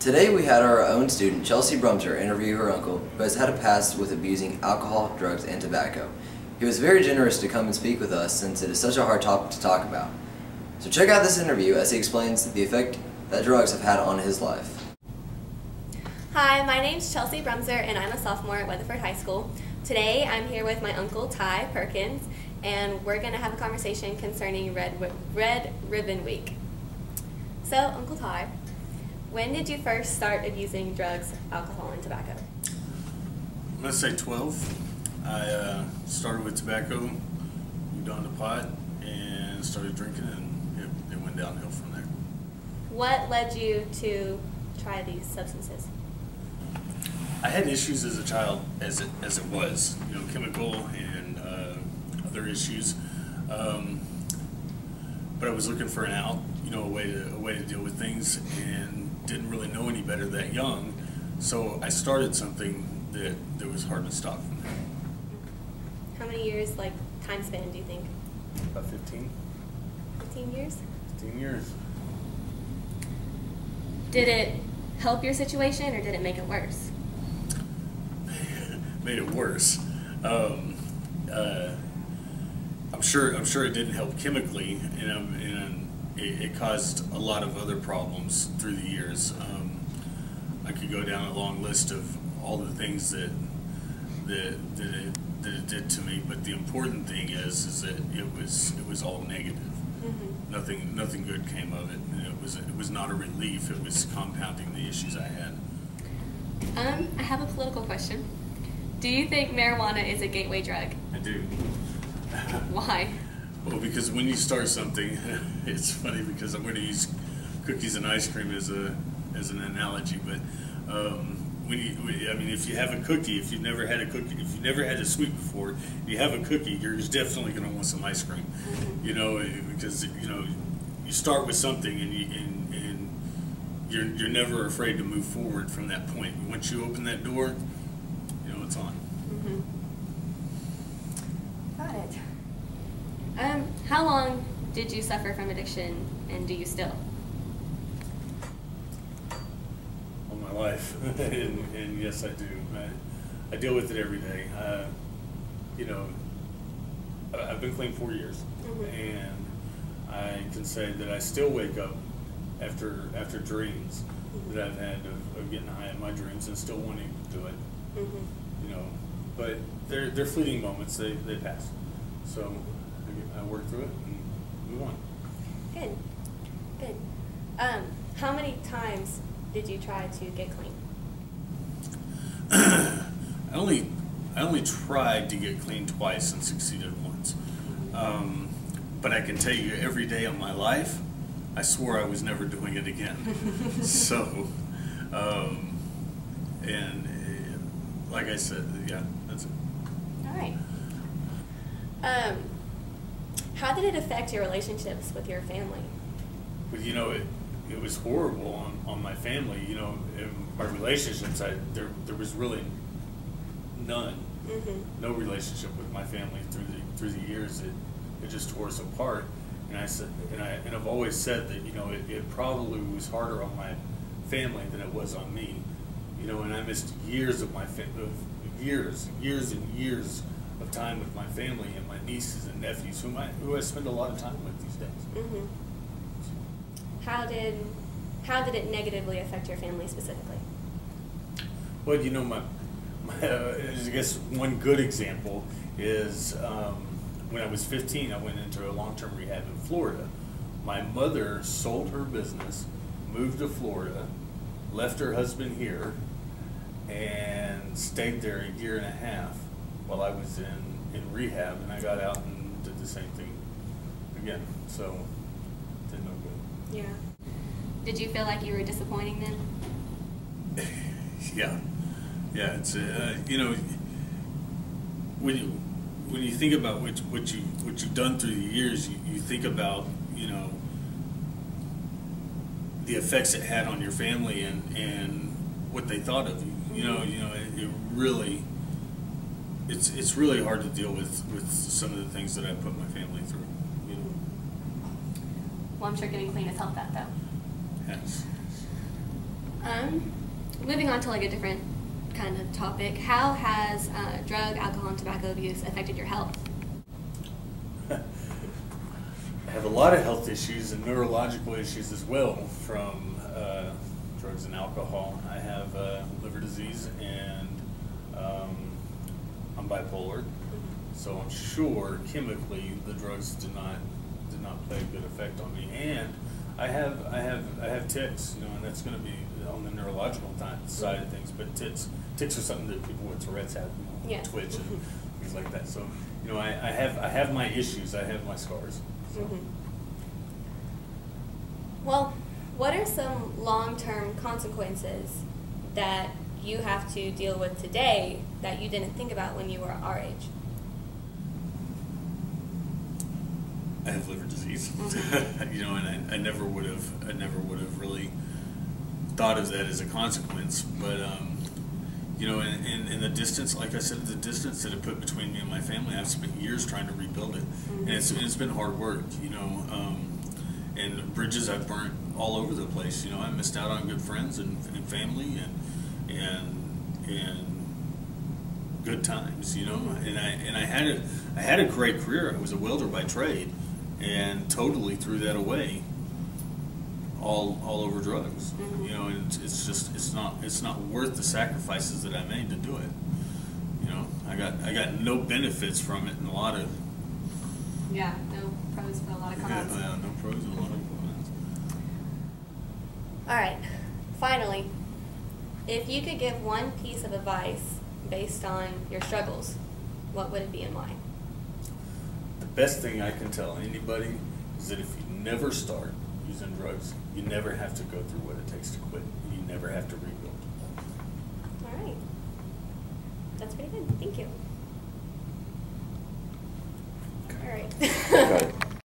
Today we had our own student, Chelsea Brumter, interview her uncle, who has had a past with abusing alcohol, drugs, and tobacco. He was very generous to come and speak with us since it is such a hard topic to talk about. So check out this interview as he explains the effect that drugs have had on his life. Hi, my name's Chelsea Brumter and I'm a sophomore at Weatherford High School. Today I'm here with my uncle Ty Perkins and we're going to have a conversation concerning Red Ribbon Week. So, Uncle Ty, when did you first start abusing drugs, alcohol, and tobacco? I'm going to say 12. I started with tobacco, moved on to pot, and started drinking, and it went downhill from there. What led you to try these substances? I had issues as a child, as it was, chemical and other issues. But I was looking for an out, a way to deal with things, and didn't really know any better that young. So I started something that was hard to stop from there. How many years, time span, do you think? About 15. 15 years? 15 years. Did it help your situation, or did it make it worse? Made it worse. I'm sure it didn't help chemically, and it caused a lot of other problems through the years. I could go down a long list of all the things that it did to me, but the important thing is that it was all negative. Mm-hmm. Nothing good came of it, and it was not a relief. It was compounding the issues I had. I have a political question. Do you think marijuana is a gateway drug? I do. Why? Well, because when you start something, it's funny because I'm going to use cookies and ice cream as an analogy, but if you have a cookie, if you've never had a cookie, if you've never had a sweet before, you have a cookie, you're definitely going to want some ice cream. Mm-hmm. Because you start with something and you're never afraid to move forward from that point. Once you open that door, it's on. Mm-hmm. Got it. How long did you suffer from addiction, and do you still? All my life, and yes, I do. I deal with it every day. I've been clean 4 years, mm-hmm. and I can say that I still wake up after dreams mm-hmm. that I've had of getting high in my dreams and still wanting to do it. Mm-hmm. But they're fleeting moments. They pass. So I work through it and move on. Good. How many times did you try to get clean? I only tried to get clean twice and succeeded once. But I can tell you, every day of my life, I swore I was never doing it again. So, like I said, yeah, that's it. All right. How did it affect your relationships with your family? Well, it was horrible on my family. In my relationships, there was really none. Mm-hmm. No relationship with my family through the years. It just tore us apart. And I've always said that it probably was harder on my family than it was on me. And I missed years of years and years of time with my family and my nieces and nephews, who I spend a lot of time with these days. Mm-hmm. How did it negatively affect your family specifically? Well, I guess one good example is when I was 15, I went into a long-term rehab in Florida. My mother sold her business, moved to Florida, left her husband here, and stayed there a year and a half while I was in rehab, and I got out and did the same thing again. So, it did no good. Yeah. Did you feel like you were disappointing them? Yeah. It's when you think about what you've done through the years, you think about the effects it had on your family and what they thought of you. It's really hard to deal with some of the things that I put my family through. Well, I'm sure getting clean has helped that, though. Yes. Moving on to like a different kind of topic, how has drug, alcohol, and tobacco abuse affected your health? I have a lot of health issues and neurological issues as well from drugs and alcohol. I have liver disease and I'm bipolar, so I'm sure chemically the drugs did not play a good effect on me. And I have tics, you know, and that's going to be on the neurological side of things. But tics are something that people with Tourette's have, you know, Yeah. twitch and things like that. So, you know, I have my issues. I have my scars. So. Well, what are some long-term consequences that you have to deal with today that you didn't think about when you were our age? I have liver disease, you know, and I never would have really thought of that as a consequence. But you know, in the distance, like I said, the distance that it put between me and my family, I've spent years trying to rebuild it, and it's been hard work, you know. And bridges I've burnt all over the place. You know, I missed out on good friends and family and good times. You know, and I had a great career. I was a welder by trade, and totally threw that away. All over drugs. You know, and it's just it's not worth the sacrifices that I made to do it. You know, I got no benefits from it, and a lot of Yeah, no pros for a lot of cons. yeah, no pros and a lot of cons. All right, finally, if you could give one piece of advice based on your struggles, what would it be and why? The best thing I can tell anybody is that if you never start using drugs, you never have to go through what it takes to quit, and you never have to rebuild. All right, that's pretty good. Thank you. All right. Got it.